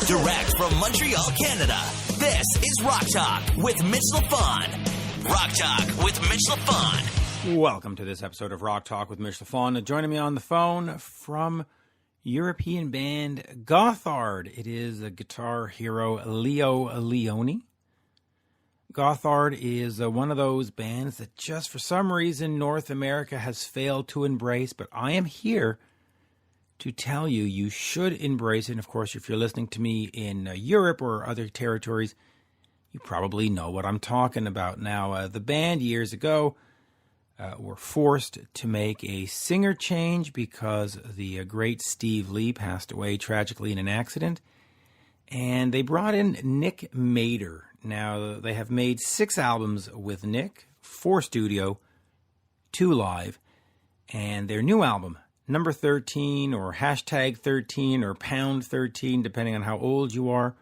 Direct from Montreal, Canada, this is Rock Talk with Mitch Lafon. Rock Talk with Mitch Lafon. Welcome to this episode of Rock Talk with Mitch Lafon. Joining me on the phone from European band Gotthard, it is a guitar hero, Leo Leoni. Gotthard is one of those bands that just for some reason North America has failed to embrace, but I am here to tell you, you should embrace it. And of course, if you're listening to me in Europe or other territories, you probably know what I'm talking about. Now, the band years ago were forced to make a singer change because the great Steve Lee passed away tragically in an accident. And they brought in Nick Mader. Now, they have made 6 albums with Nick, 4 studio, 2 live, and their new album, Number 13 or hashtag 13 or pound 13, depending on how old you are,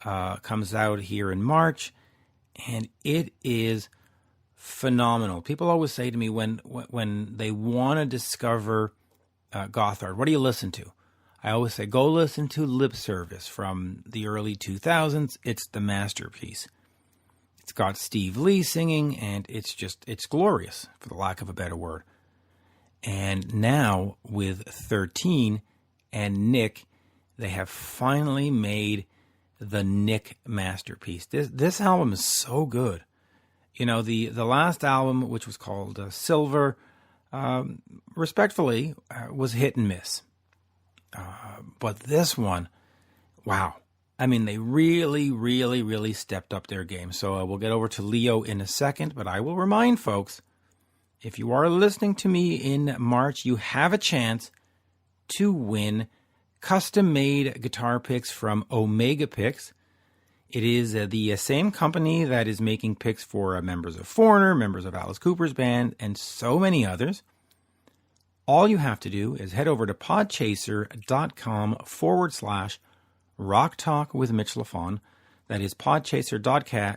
comes out here in March, and it is phenomenal. People always say to me when they want to discover Gotthard, what do you listen to? I always say, go listen to Lip Service from the early 2000s. It's the masterpiece. It's got Steve Lee singing, and it's glorious, for the lack of a better word. And now with 13 and Nick, they have finally made the Nick masterpiece. This album is so good. You know, the last album, which was called Silver, respectfully, was hit and miss. But this one, wow. I mean, they really, really, really stepped up their game. So we'll get over to Leo in a second, but I will remind folks, if you are listening to me in March, you have a chance to win custom-made guitar picks from Omega Picks. It is the same company that is making picks for members of Foreigner, members of Alice Cooper's band, and so many others. All you have to do is head over to podchaser.com/Rock Talk with Mitch Lafon. That is podchaser.com.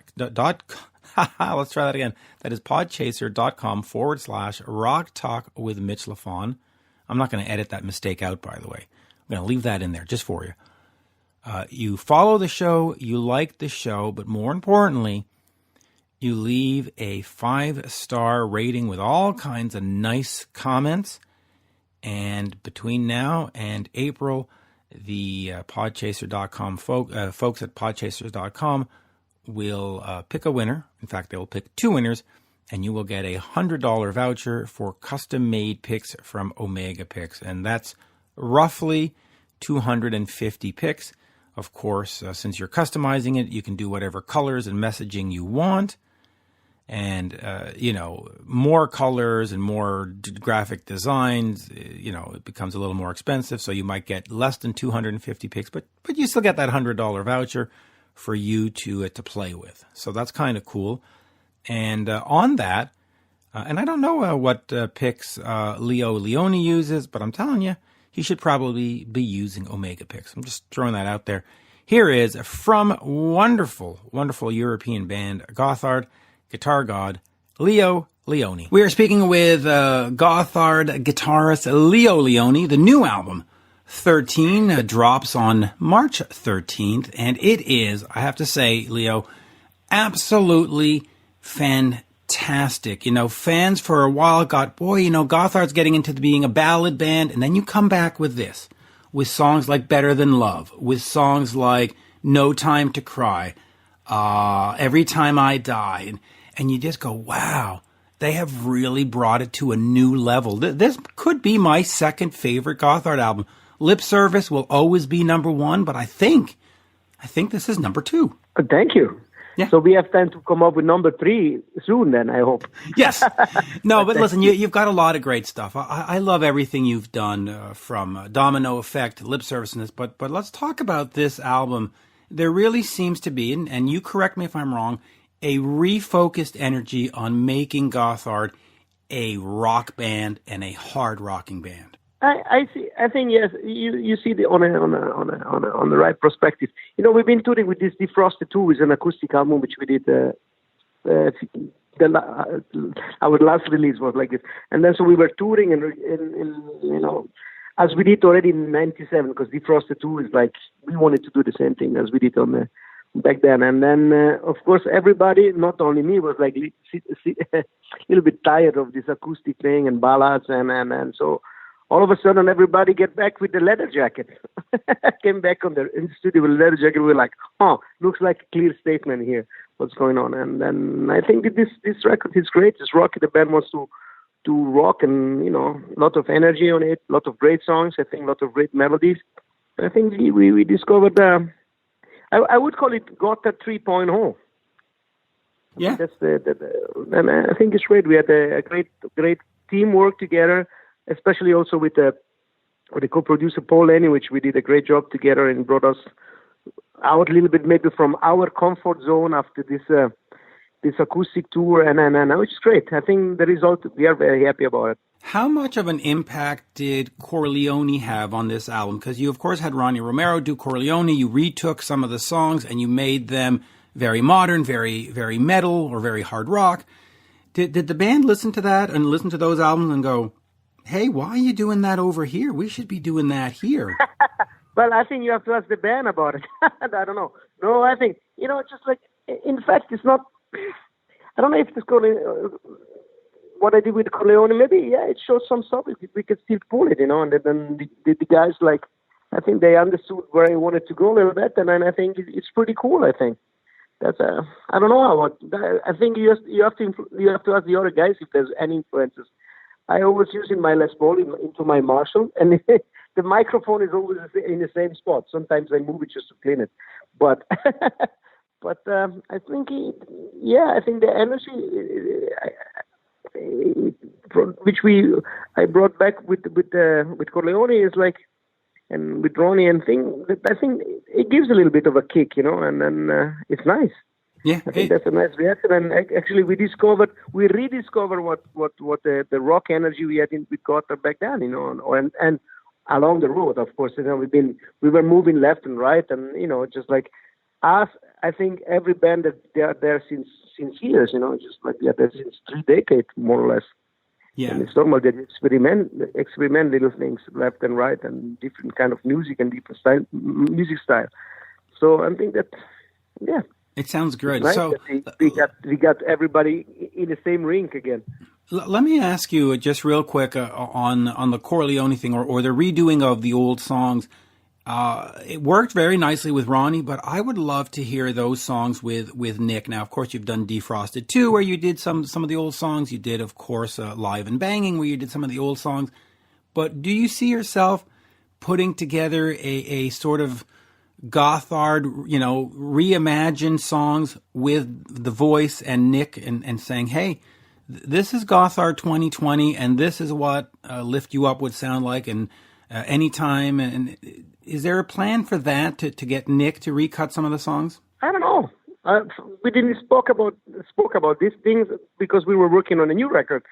Let's try that again. That is podchaser.com/Rock Talk with Mitch Lafon. I'm not going to edit that mistake out, by the way. I'm going to leave that in there just for you. You follow the show, you like the show, but more importantly, you leave a 5-star rating with all kinds of nice comments. And between now and April, the podchaser.com folks at podchaser.com will pick a winner. In fact, they will pick 2 winners, and you will get a $100 voucher for custom-made picks from Omega Picks. And that's roughly 250 picks. Of course, since you're customizing it, you can do whatever colors and messaging you want. And, more colors and more graphic designs, it becomes a little more expensive. So you might get less than 250 picks, but you still get that $100 voucher for you to play with. So that's kind of cool. And on that, and I don't know what picks Leo Leoni uses, but I'm telling you, he should probably be using Omega Picks. I'm just throwing that out there. Here is from wonderful, wonderful European band Gotthard, guitar god Leo Leoni. We are speaking with Gotthard guitarist Leo Leoni. The new album, 13, drops on March 13th, and it is, I have to say, Leo, absolutely fantastic. Fans for a while got, Gotthard's getting into being a ballad band, and then you come back with this, with songs like Better Than Love, with songs like No Time to Cry, Every Time I Die, and you just go, wow, they have really brought it to a new level. This could be my second favorite Gotthard album. Lip Service will always be number 1, but I think this is number 2. Thank you. Yeah. So we have time to come up with number 3 soon then, I hope. Yes. No, but listen, you've got a lot of great stuff. I love everything you've done from Domino Effect, Lip Service, and this, but let's talk about this album. There really seems to be, and you correct me if I'm wrong, a refocused energy on making Gotthard a rock band and a hard rocking band. I see. I think yes. You see the on the right perspective. We've been touring with this Defrosted 2, is an acoustic album which we did. Our last release was like this, and then so we were touring, and as we did already in '97, because Defrosted 2 is like, we wanted to do the same thing as we did on the back then. And then, of course, everybody, not only me, was like a little bit tired of this acoustic thing and ballads, and so all of a sudden everybody get back with the leather jacket. Came back in the studio with a leather jacket. We were like, oh, looks like a clear statement here. What's going on? And then I think that this record is great. It's rocky. The band wants to rock, and a lot of energy on it, a lot of great songs. I think a lot of great melodies. I think we discovered. I would call it Gotthard 3.0. Yeah, that's and I think it's great. We had a great teamwork together, especially also with the co-producer Paul Leoni, which we did a great job together and brought us out a little bit maybe from our comfort zone after this acoustic tour, and now it's great. I think the result, we are very happy about it. How much of an impact did CoreLeoni have on this album? Because you, of course, had Ronnie Romero do CoreLeoni. You retook some of the songs and you made them very modern, very, very metal, or very hard rock. Did the band listen to that and listen to those albums and go, hey, why are you doing that over here? We should be doing that here. Well, I think you have to ask the band about it. I don't know. No, I think, just like, in fact, it's not, I don't know if it's called, what I did with CoreLeoni, maybe, yeah, it shows some stuff. We could still pull it, and then the guys, like, I think they understood where I wanted to go a little bit, and I think it's pretty cool, I think. That's, I don't know I think you have to ask the other guys if there's any influences. I always use in my Les Paul into my Marshall, and the microphone is always in the same spot. Sometimes I move it just to clean it, but I think I think the energy which I brought back with CoreLeoni is like, and with Ronnie and thing, I think it gives a little bit of a kick, and then it's nice. Yeah, I think that's a nice reaction. And actually, we rediscovered what the rock energy we had with Gotthard back then, and along the road, of course, we were moving left and right, and just like us, I think every band that they are there since years, just like we are there since 3 decades, more or less. Yeah, and it's normal that experiment little things left and right, and different kind of music and different music style. So I think that, yeah. It sounds good. Nice so we got everybody in the same rink again. Let me ask you just real quick on the CoreLeoni thing or the redoing of the old songs. It worked very nicely with Ronnie, but I would love to hear those songs with Nick. Now, of course, you've done Defrosted 2, where you did some of the old songs. You did, of course, Live and Banging, where you did some of the old songs. But do you see yourself putting together a sort of Gotthard, reimagined songs with the voice and Nick and saying, hey, this is Gotthard 2020, and this is what Lift You Up would sound like, and anytime. And is there a plan for that to get Nick to recut some of the songs? I don't know. We didn't spoke about these things because we were working on a new record,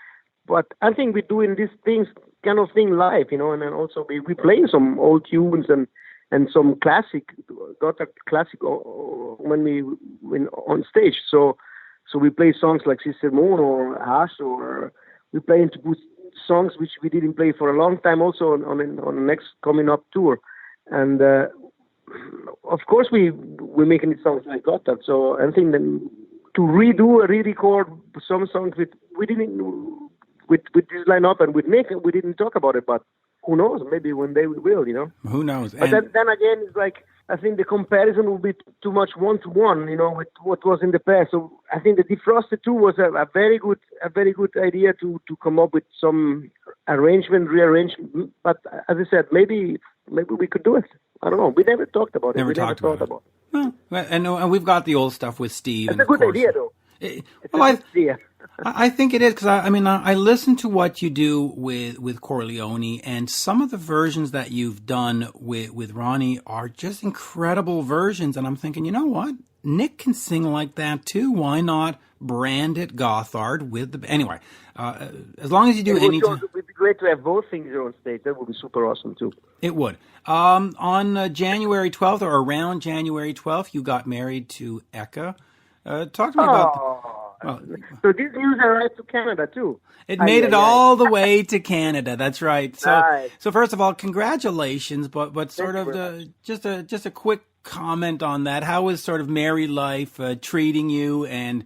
but I think we're doing these things kind of thing live, and then also we playing some old tunes and some classic, Gotthard classic when on stage. So we play songs like Sister Moon or Hush, or we play into songs which we didn't play for a long time also on the next coming up tour. And of course we're making songs like Gotthard. So I think then to re-record some songs with this lineup and with Nick, we didn't talk about it, but who knows? Maybe one day we will, Who knows? But then again, it's like, I think the comparison will be too much one-to-one, with what was in the past. So I think the Defrosted 2 was a very good idea to come up with some rearrangement. But as I said, maybe we could do it. I don't know. We never talked about it. Never thought about it. Well, and we've got the old stuff with Steve. It's a good idea, though. I think it is, because I listened to what you do with CoreLeoni, and some of the versions that you've done with Ronnie are just incredible versions. And I'm thinking, you know what? Nick can sing like that too. Why not brand it Gotthard with the... Anyway, as long as you do any... It would be great to have both things on stage. That would be super awesome too. It would. On January 12th, or around January 12th, you got married to Eka. Talk to me about... Well, So this news arrived to Canada too. it made it all the way to Canada. That's right. So, Nice. so first of all, congratulations. But sort Thank of you just a quick comment on that. How was sort of married life treating you, and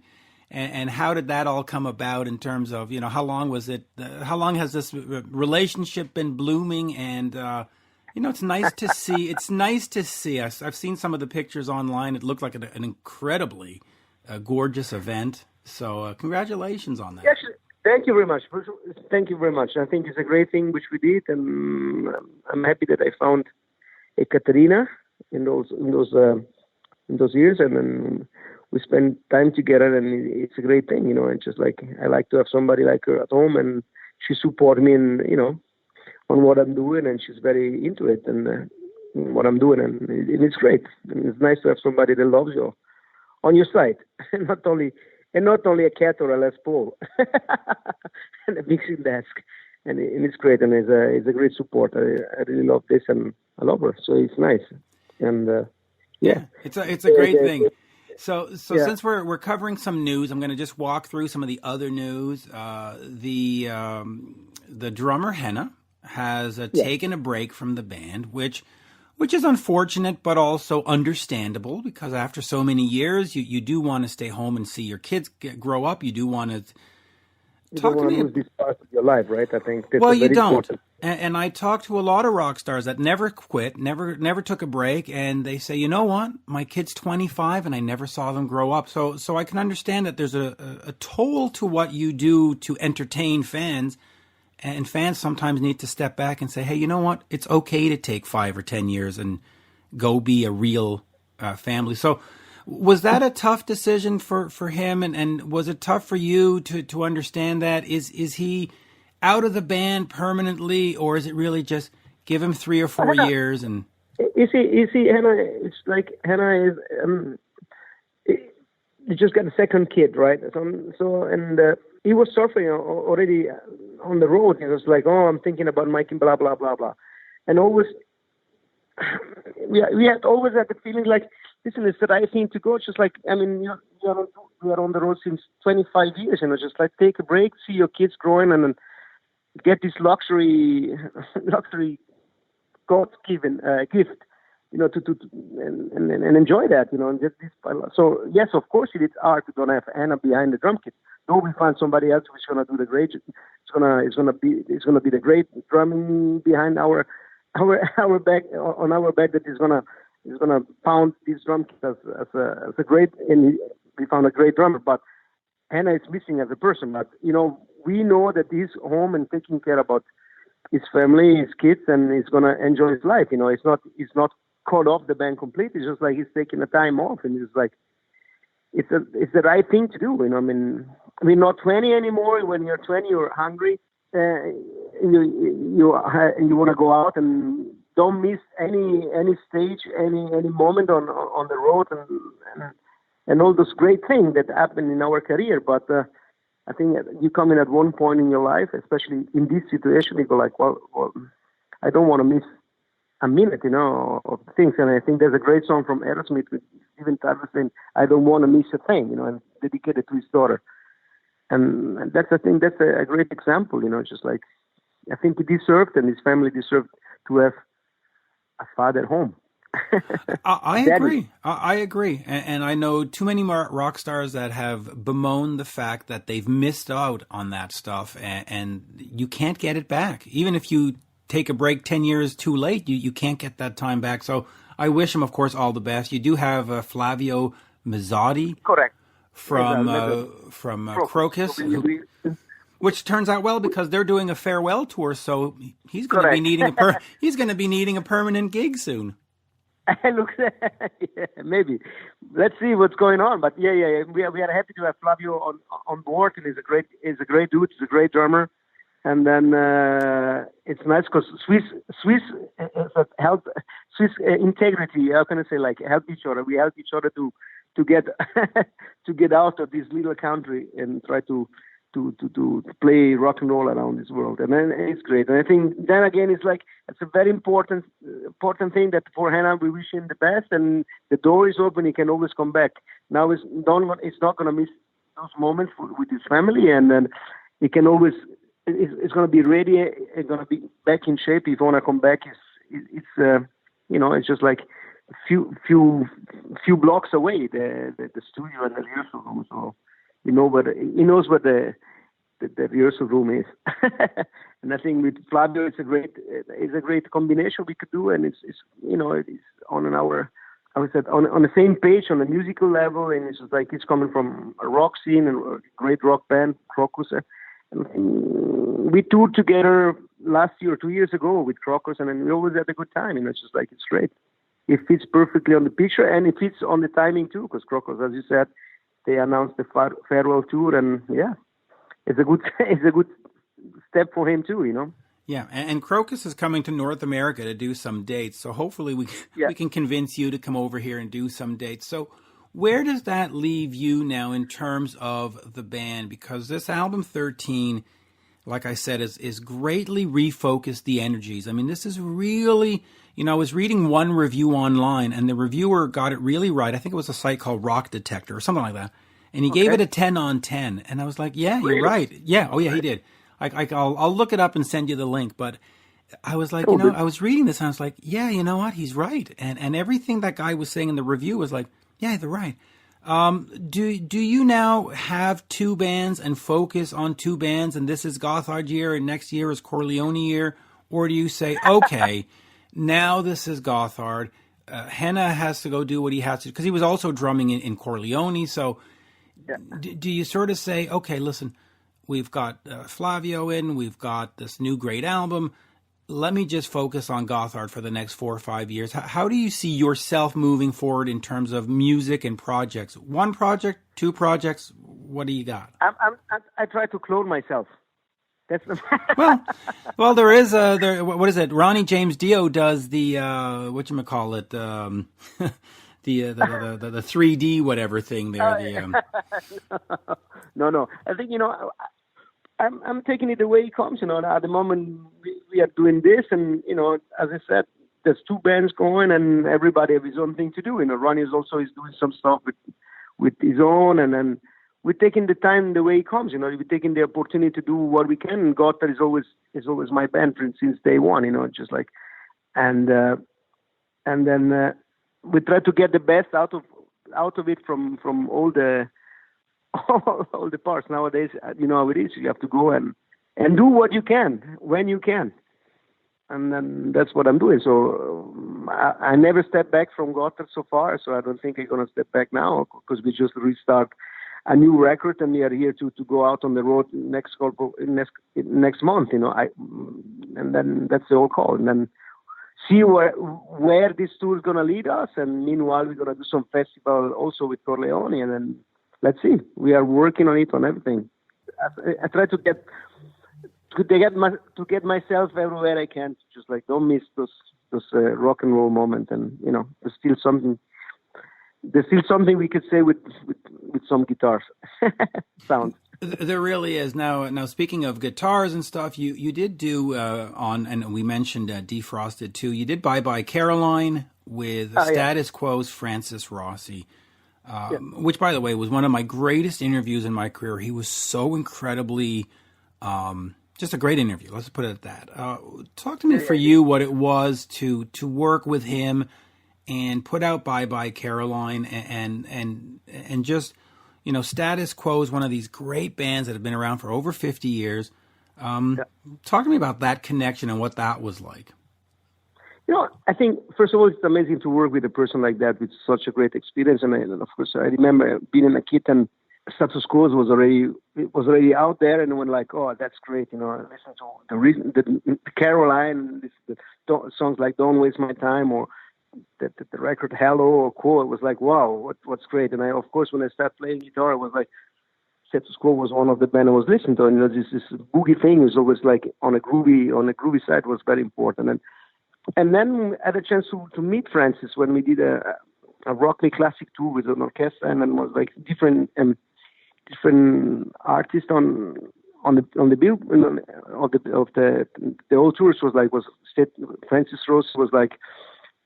how did that all come about in terms of, you know, how long was it? How long has this relationship been blooming? And you know, it's nice to see. It's nice to see us. I've seen some of the pictures online. It looked like an incredibly gorgeous event. So congratulations on that. Yes, thank you very much. Thank you very much. I think it's a great thing which we did, and I'm happy that I found a Katerina in those years, and then we spend time together, and it's a great thing, you know. And just like I like to have somebody like her at home, and she supports me, in, you know, on what I'm doing, and she's very into it and what I'm doing, and it's great. And it's nice to have somebody that loves you on your side, and not only a cat or a Les Paul and a mixing desk. And it's great, and it's a great support. I really love this, and I love her, so it's nice. And yeah, it's a great thing. So yeah. Since we're covering some news, I'm going to just walk through some of the other news. The drummer Henna has taken a break from the band, which is unfortunate, but also understandable, because after so many years, you do want to stay home and see your kids grow up. You do want to talk to me. This part of your life, right? I think that's Well, you very don't. important. And I talked to a lot of rock stars that never quit, never took a break, and they say, you know what, my kid's 25 and I never saw them grow up. So I can understand that there's a toll to what you do to entertain fans, and fans sometimes need to step back and say, hey, you know what, it's okay to take 5 or 10 years and go be a real family. So was that a tough decision for him, and was it tough for you to understand that? Is he out of the band permanently, or is it really just give him 3 or 4 years? And you see, Hannah. It's like Hannah is. He just got a second kid, right? He was surfing already on the road. He was like, "Oh, I'm thinking about making blah blah blah blah," and always we always had the feeling like, listen, it's the right thing to go. It's just like, I mean, we are on the road since 25 years, you know, just like take a break, see your kids growing, and then get this luxury God-given gift, you know, and enjoy that, you know. And just this, so yes, of course, it is hard to don't have Anna behind the drum kit. No, we find somebody else who's gonna do the great. It's gonna be the great drumming behind our back, on our back, that is gonna pound this drum kit as a great. And we found a great drummer, but Anna is missing as a person. But you know, we know that he's home and taking care about his family, his kids, and he's gonna enjoy his life. You know, he's not caught off the band completely. It's just like he's taking a time off, and it's like it's the right thing to do. You know, I mean, we're not 20 anymore. When you're 20, you're hungry. You want to go out and don't miss any stage, any moment on the road, and all those great things that happen in our career. But I think you come in at one point in your life, especially in this situation, you go like, well, I don't want to miss a minute, you know, of things. And I think there's a great song from Aerosmith with Steven Tyler saying, I don't want to miss a thing, you know, and dedicated to his daughter. And that's, I think that's a great example, you know, just like, I think he deserved, and his family deserved to have a father home. I agree. I agree. And I know too many more rock stars that have bemoaned the fact that they've missed out on that stuff, and you can't get it back. Even if you take a break 10 years too late, you can't get that time back. So I wish him, of course, all the best. You do have Flavio Mezzodi. Correct. From Krokus, which turns out well because they're doing a farewell tour, so he's going to be needing a permanent gig soon. Look, yeah, maybe. Let's see what's going on. But yeah, we are happy to have Flavio on board, and he's a great dude. He's a great drummer. And then it's nice because Swiss integrity. How can I say, like, help each other? We help each other to get to get out of this little country and try to play rock and roll around this world. And then it's great. And I think then again, it's like, it's a very important thing that for Hannah, we wish him the best, and the door is open. He can always come back. Now it's not going to miss those moments with his family, and then he can always. It's going to be ready. It's going to be back in shape. If you want to come back, it's just like a few blocks away, the studio and the rehearsal room. So he knows what the rehearsal room is. And I think with Flavio, it's a great combination we could do, and it's on the same page on a musical level, and it's just like it's coming from a rock scene and a great rock band, Krokus. And we toured together last year or 2 years ago with Krokus, and then we always had a good time. It's just like it's great. It fits perfectly on the picture, and it fits on the timing too, because Krokus, as you said, they announced the farewell tour, and yeah, it's a good step for him too, Yeah, and Krokus is coming to North America to do some dates, so hopefully we can convince you to come over here and do some dates. So where does that leave you now in terms of the band? Because this album 13, like I said, is greatly refocused the energies. I mean, this is really, I was reading one review online, and the reviewer got it really right. I think it was a site called Rock Detector or something like that. And he gave it a 10 on 10. And I was like, yeah, you're right. Yeah. Oh, yeah, he did. I'll look it up and send you the link. But I was like, I was reading this and I was like, yeah, you know what? He's right. And everything that guy was saying in the review was like, yeah, they're right. Do you now have two bands and focus on two bands, and this is Gotthard year and next year is CoreLeoni year? Or do you say, okay, now this is Gotthard. Henna has to go do what he has to, because he was also drumming in CoreLeoni. So do you sort of say, okay, listen, we've got Flavio in, we've got this new great album. Let me just focus on Gotthard for the next 4 or 5 years. How do you see yourself moving forward in terms of music and projects? One project, two projects, what do you got? I try to clone myself. That's well, there is what is it? Ronnie James Dio does the whatchamacallit, the 3D whatever thing there. No. I think I'm taking it the way it comes. At the moment we are doing this, and as I said, there's two bands going, and everybody has his own thing to do. Ronnie is doing some stuff with his own, and then we're taking the time the way it comes. We're taking the opportunity to do what we can. And Gotthard is always my band since day one. Just like, and then we try to get the best out of it from all the parts. Nowadays, how it is. You have to go and do what you can when you can, and then that's what I'm doing. So I never stepped back from Gotthard so far. So I don't think I'm gonna step back now, because we just restart a new record, and we are here to go out on the road next month. And then that's the whole call, and then see where this tour is gonna lead us. And meanwhile, we're gonna do some festival also with CoreLeoni, and then let's see. We are working on it, on everything. I try to get myself everywhere I can. Just like don't miss those rock and roll moments. And there's still something we could say with some guitars sound. There really is. Now speaking of guitars and stuff, you did do and we mentioned Defrosted too. You did Bye Bye Caroline with Status Quo's Francis Rossi. Which, by the way, was one of my greatest interviews in my career. He was so incredibly, just a great interview. Let's put it at that. Talk to me for you what it was to work with him and put out Bye Bye Caroline and just, Status Quo is one of these great bands that have been around for over 50 years. Talk to me about that connection and what that was like. I think, first of all, it's amazing to work with a person like that with such a great experience. And of course, I remember being a kid and Status Quo was already out there, and when like, oh, that's great. I listen to the Caroline, the songs like Don't Waste My Time, or the record Hello or Quo. It was like, wow, what's great. And of course, when I started playing guitar, I was like, Status Quo was one of the band I was listening to. And this boogie thing was always like on a groovy side was very important. And then I had a chance to meet Francis when we did a Rock Me Classic tour with an orchestra, and then was like different artists on the bill of the whole tours was Francis Rossi was like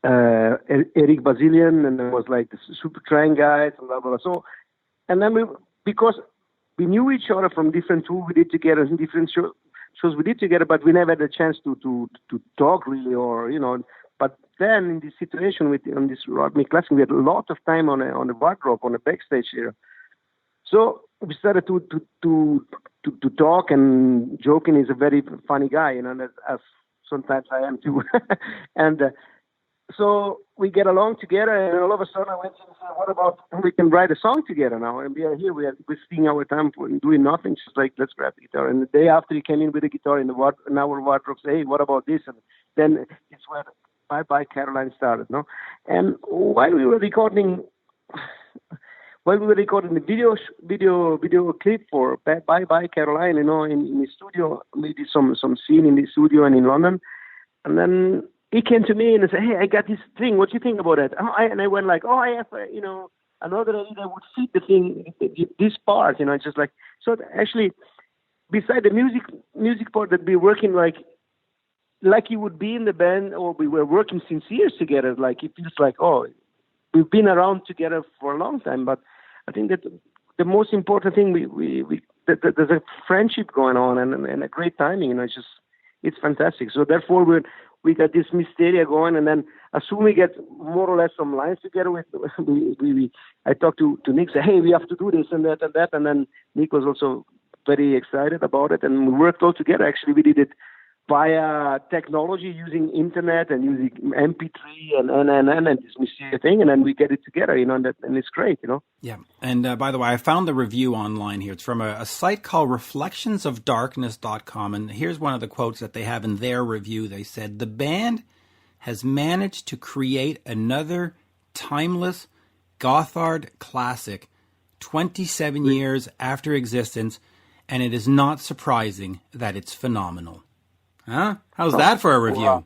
Eric Bazilian, and then was like the Supertramp guys and blah blah blah. So, and then because we knew each other from different tours we did together and different shows we did together, but we never had a chance to talk really, or But then in this situation on this Rodney Classic, we had a lot of time on the wardrobe, on the backstage here. So we started to talk, and joking is a very funny guy, as sometimes I am too. And so we get along together, and all of a sudden I went and said, what about we can write a song together now? And we are here, we're wasting our time for doing nothing, just like, let's grab the guitar. And the day after he came in with the guitar in our wardrobe, say, hey, what about this? And then it's where Bye Bye Caroline started, no? And while we were recording the video clip for Bye Bye Caroline, in the studio, we did some scene in the studio and in London, and then he came to me and said, hey, I got this thing. What do you think about that? And I went like, I have, another idea that would fit the thing, this part, just like, so actually, beside the music part that we're working like you would be in the band, or we were working since years together, like it feels like, we've been around together for a long time. But I think that the most important thing, there's a friendship going on and a great timing, it's fantastic. So therefore we got this Mysteria going, and then as soon we get more or less some lines together I talked to Nick, say, hey, we have to do this and that, and then Nick was also very excited about it, and we worked all together. Actually, we did it via technology, using internet and using MP3 and this Mysteria thing, and then we get it together, and it's great, Yeah, and by the way, I found the review online here. It's from a site called reflectionsofdarkness.com, and here's one of the quotes that they have in their review. They said, the band has managed to create another timeless Gotthard classic 27 years after existence, and it is not surprising that it's phenomenal. Huh? How's that for a review? Wow.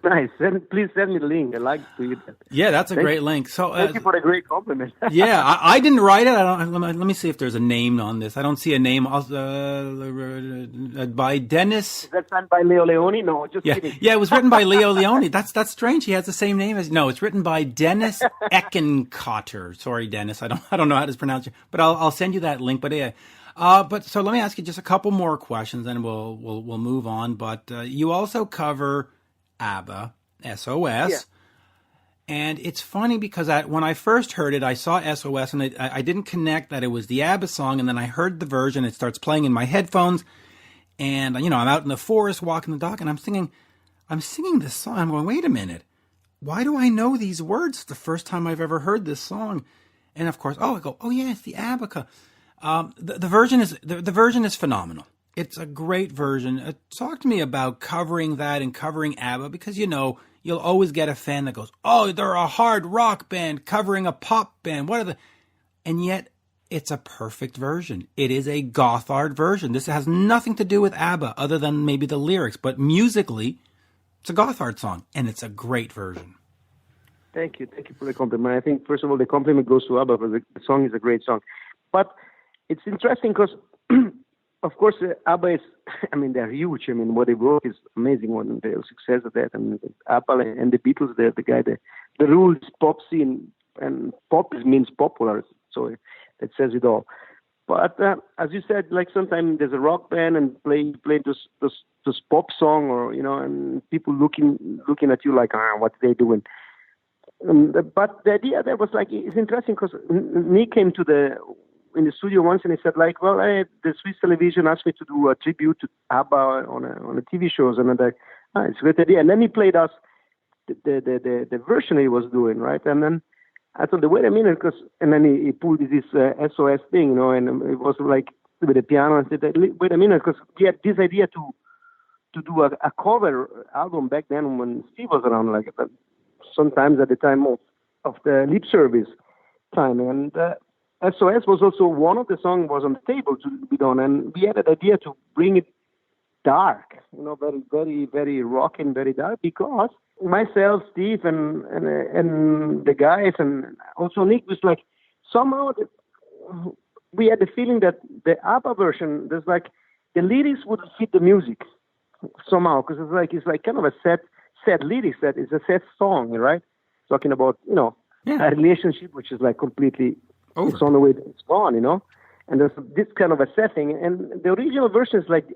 Nice. Please send me the link. I like to read that. Yeah, that's a great link. So thank you for the great compliment. Yeah, I didn't write it. Let me see if there's a name on this. I don't see a name. By Dennis. Is that signed by Leo Leoni? No, just kidding. Yeah, it was written by Leo Leoni. That's strange. He has the same name as. No, it's written by Dennis Eckenkotter. Sorry, Dennis. I don't know how to pronounce it, but I'll send you that link. But yeah. But so let me ask you just a couple more questions, and we'll move on. But you also cover ABBA, SOS, yeah. And it's funny because when I first heard it, I saw SOS, and I didn't connect that it was the ABBA song, and then I heard the version. It starts playing in my headphones, and I'm out in the forest walking the dog, and I'm singing this song. I'm going, wait a minute, why do I know these words? It's the first time I've ever heard this song, and of course, I go, oh yeah, it's the ABBA. The version is phenomenal. It's a great version. Talk to me about covering that and covering ABBA, because you'll always get a fan that goes, oh, they're a hard rock band covering a pop band. And yet it's a perfect version. It is a Gotthard version. This has nothing to do with ABBA other than maybe the lyrics, but musically it's a Gotthard song, and it's a great version. Thank you for the compliment. I think first of all the compliment goes to ABBA, because the song is a great song. But it's interesting because, of course, ABBA is, they're huge. What they wrote is amazing. The success of that. And ABBA and the Beatles, they're the guy, the rules pop scene, and pop means popular. So that says it all. But as you said, like sometimes there's a rock band and play this pop song, or, and people looking at you like, what are they doing? But the idea there was like, it's interesting because Nick came in the studio once, and he said, like, well, the Swiss television asked me to do a tribute to ABBA on a TV shows, and I'm like, it's a great idea. And then he played us the version he was doing, right? And then I thought, wait a minute, and then he pulled this SOS thing, and it was like with the piano, and said, wait a minute, because we had this idea to do a cover album back then when Steve was around, like sometimes at the time of the lip service time, and SOS was also one of the songs was on the table to be done, and we had an idea to bring it dark, very, very, very rock and very dark, because myself, Steve, and the guys, and also Nick, was like, somehow we had the feeling that the ABBA version, there's like, the lyrics would fit the music somehow, because it's like kind of a sad lyrics, that is a sad song, right? Talking about, a relationship which is like completely over. It's on the way, it's gone, and there's this kind of a setting. And the original versions like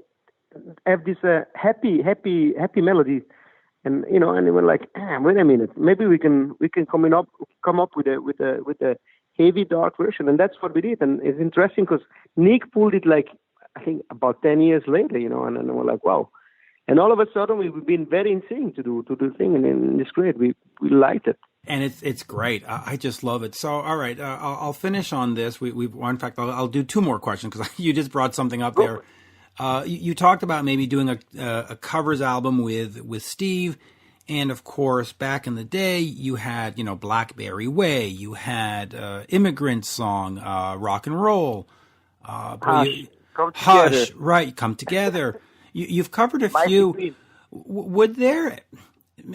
have this happy melody, and and we're like, wait a minute, maybe we can come up with a heavy dark version, and that's what we did. And it's interesting because Nick pulled it like I think about 10 years later, and then we're like, wow. And all of a sudden we've been very in sync to do the thing, and it's great. We liked it. And it's great. I just love it. So, all right, I'll finish on this. In fact, I'll do two more questions because you just brought something up there. You talked about maybe doing a covers album with Steve, and of course, back in the day, you had Blackberry Way, you had Immigrant Song, Rock and Roll, Hush, right? Come Together. You've covered a few. Would there?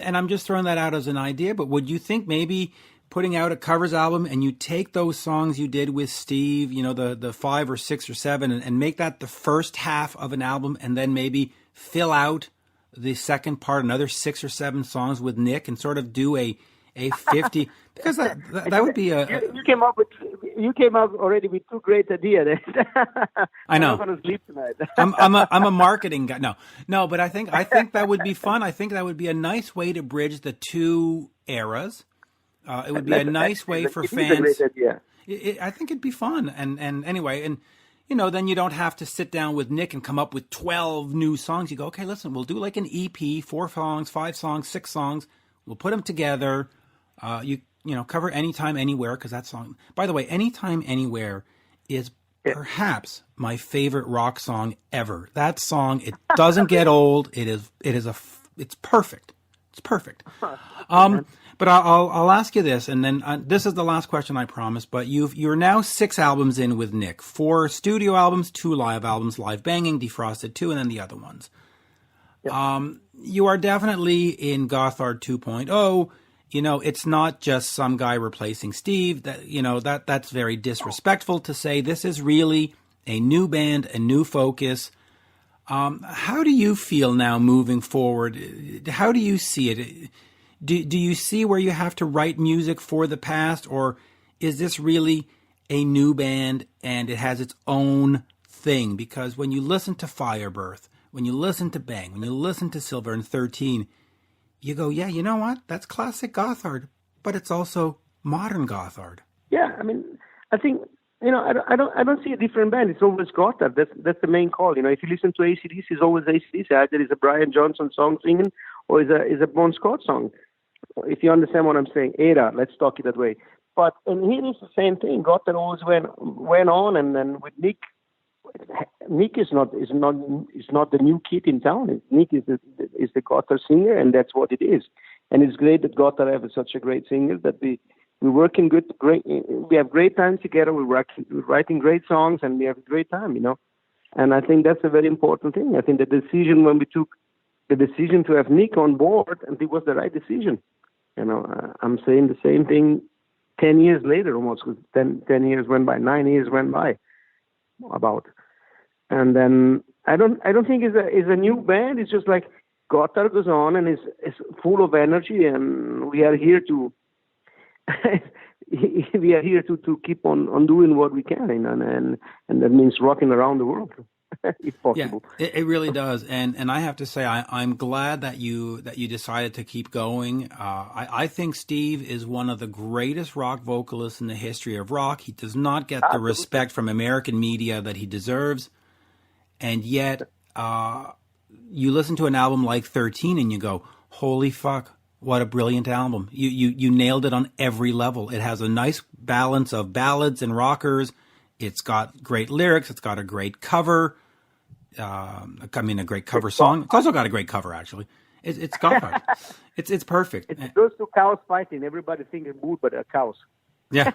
And I'm just throwing that out as an idea, but would you think maybe putting out a covers album and you take those songs you did with Steve, the 5 or 6 or 7, and make that the first half of an album, and then maybe fill out the second part, another 6 or 7 songs with Nick, and sort of do a 50? Because that would be you came up already with 2 great ideas. I know. I'm not going to sleep tonight. I'm a marketing guy. No, but I think that would be fun. I think that would be a nice way to bridge the 2 eras. It would be a nice way for fans. It's a great idea. I think it'd be fun. And anyway, and then you don't have to sit down with Nick and come up with 12 new songs. You go, okay, listen, we'll do like an EP, 4 songs, 5 songs, 6 songs. We'll put them together. Cover Anytime, Anywhere, because that song, by the way, Anytime, Anywhere is perhaps my favorite rock song ever. That song, it doesn't get old. It's perfect. It's perfect. But I'll ask you this, and then this is the last question, I promise. But you're now 6 albums in with Nick, 4 studio albums, 2 live albums, Live Banging, Defrosted 2, and then the other ones. Yep. You are definitely in Gotthard 2.0. It's not just some guy replacing Steve. That's very disrespectful to say. This is really a new band, a new focus. How do you feel now moving forward? How do you see it? Do you see where you have to write music for the past, or is this really a new band and it has its own thing? Because when you listen to Firebirth, when you listen to Bang, when you listen to Silver and 13, you go, yeah, you know what? That's classic Gotthard, but it's also modern Gotthard. Yeah, I mean, I think I don't see a different band. It's always Gotthard. That's the main call. If you listen to AC/DC, it's always AC/DC. Either it's a Brian Johnson song singing, or is a Bon Scott song. If you understand what I'm saying, era. Let's talk it that way. But and here is the same thing. Gotthard always went on, and then with Nick is not the new kid in town. Nick is the Gotthard singer, and that's what it is. And it's great that Gotthard have such a great singer that we're working great. We have great time together. We're writing great songs, and we have a great time. And I think that's a very important thing. I think the decision when we took the decision to have Nick on board, and it was the right decision. I'm saying the same thing 10 years later, almost. 10 years went by, 9 years went by. About, and then I don't think it's a new band. It's just like Gotthard goes on and is full of energy, and we are here to keep on doing what we can, and that means rocking around the world if possible. Yeah, it really does, and I have to say I'm glad that you decided to keep going. I think Steve is one of the greatest rock vocalists in the history of rock. He does not get the respect from American media that he deserves, and yet you listen to an album like 13 and you go, holy fuck, what a brilliant album. You nailed it on every level. It has a nice balance of ballads and rockers. It's got great lyrics. It's got a great cover. A great cover song. It's also got a great cover, actually. It's Gotthard. It's perfect. It's those 2 cows fighting. Everybody thinks it's wood, but they're cows. Yeah.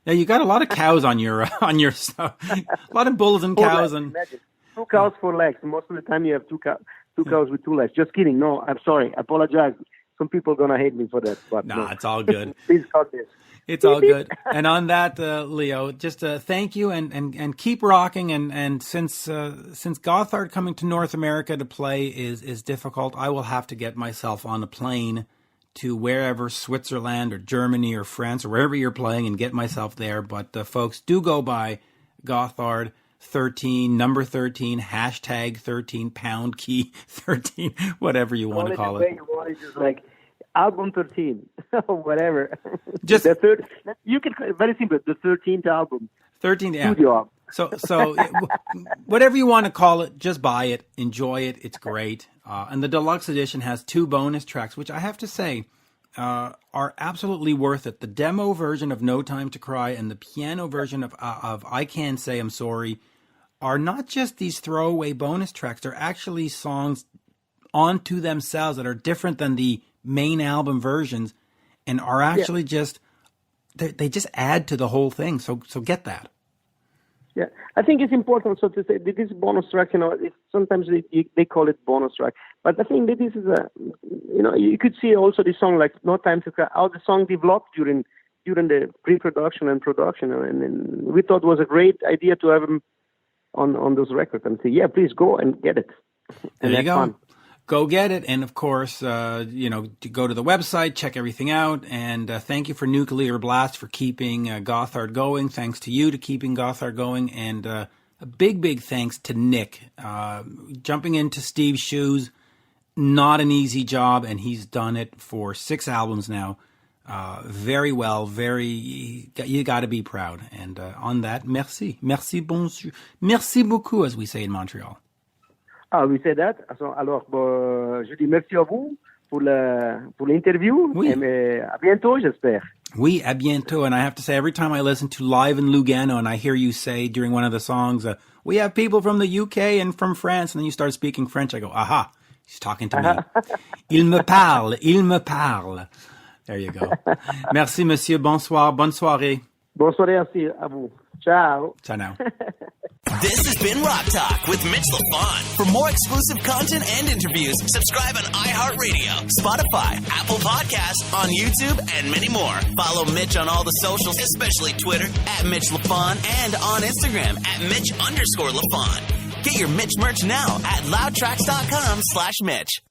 You got a lot of cows on your stuff. A lot of bulls and cows and. Imagine. 2 cows, 4 legs. Most of the time, you have 2 cows with 2 legs. Just kidding. No, I'm sorry. I apologize. Some people are gonna hate me for that. But no, it's all good. Please cut this. It's all good. And on that, Leo, just thank you and keep rocking. And since Gotthard coming to North America to play is difficult, I will have to get myself on a plane to wherever, Switzerland or Germany or France or wherever you're playing, and get myself there. But folks, do go by Gotthard 13, number 13, hashtag 13, pound key 13, whatever you want to call it. Just like album 13 or whatever. Just the third. You can very simple. The 13th album. 13th, yeah. Studio album. So whatever you want to call it, just buy it, enjoy it. It's great. And the deluxe edition has 2 bonus tracks, which I have to say are absolutely worth it. The demo version of No Time to Cry and the piano version of I Can't Say I'm Sorry are not just these throwaway bonus tracks. They're actually songs onto themselves that are different than the main album versions and are actually just, they just add to the whole thing. So get that. Yeah, I think it's important so to say that this bonus track, sometimes they call it bonus track, but I think that this is you could see also the song like No Time to Cry, how the song developed during the pre-production and production, and we thought it was a great idea to have them on those records and say, yeah, please go and get it. And there you go. Fun. Go get it. And of course, to go to the website, check everything out. And thank you for Nuclear Blast for keeping Gotthard going. Thanks to you to keeping Gotthard going. And a big thanks to Nick. Jumping into Steve's shoes, not an easy job. And he's done it for 6 albums now. Very well, you got to be proud. And on that, merci. Merci, bonjour. Merci beaucoup, as we say in Montreal. Ah, we say that. Alors, je dis merci à vous pour l'interview. Oui. Et à bientôt, j'espère. Oui, à bientôt. And I have to say, every time I listen to Live in Lugano and I hear you say during one of the songs, we have people from the UK and from France, and then you start speaking French, I go, aha, he's talking to me. Il me parle. There you go. Merci, monsieur. Bonsoir. Bonne soirée. Bonne soirée aussi à vous. Ciao. Ciao now. This has been Rock Talk with Mitch Lafon. For more exclusive content and interviews, subscribe on iHeartRadio, Spotify, Apple Podcasts, on YouTube, and many more. Follow Mitch on all the socials, especially Twitter, @Mitch Lafon, and on Instagram, @Mitch_Lafon. Get your Mitch merch now at loudtracks.com/Mitch.